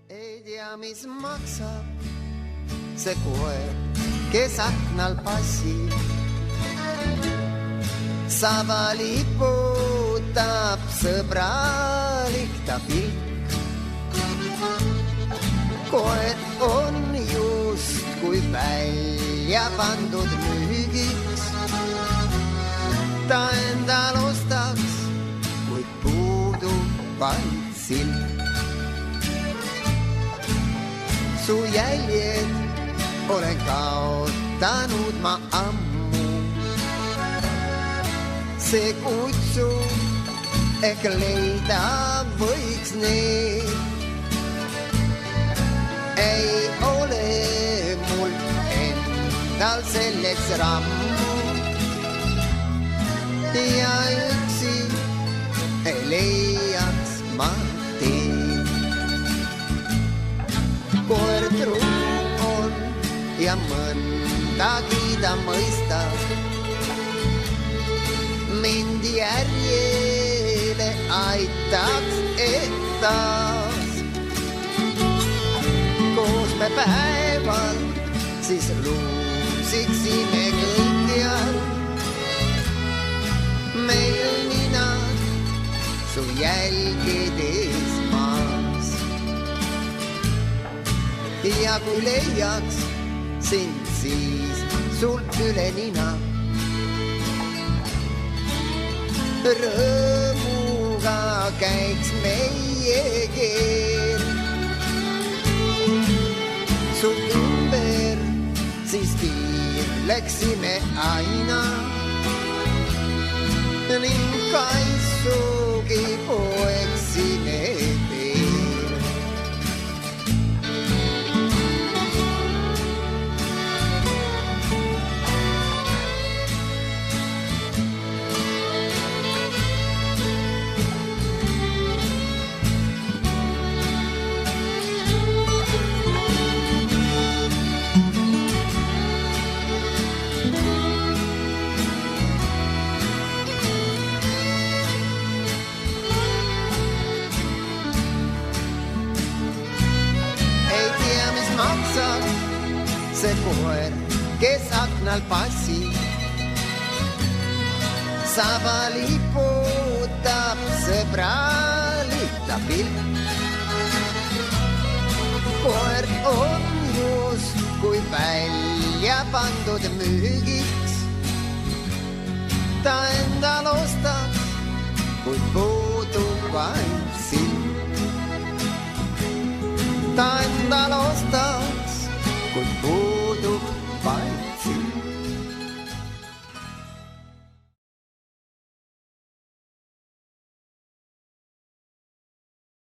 Ei tea, mis maksab see koer, kes aknal passib. Saba liputab sõbralik ta pilk. Koer on justkui välja pandud müügiks. Ta endal ostaks, kuid puudub vaid silk. Su jäljed olen kaotanud ma ammu. See kutsu ehk leida võiks need. Ei ole mul endal selleks rammu. Ja üksi ei leiaks ma teed. Koer truu on ja mõndagi ta mõistab. Mind järjele aitaks etas. Koos me päeval siis luusiksime kõikjal. Meil ninad su jälgedes maas. Ja kui leiaks sind, siis sult üle nina. Rõõmuga käiks meie keel su ümber, siis tiirleksime aina. Ning kaitsugi poeksime teel. See koer, kes aknal passib. Saba liputab sõbralik ta pilk. Koer on justkui välja pandud müügiks. Ta endal ostaks, kuid puudub vaid silk. Ta endal ostaks, kuid puudub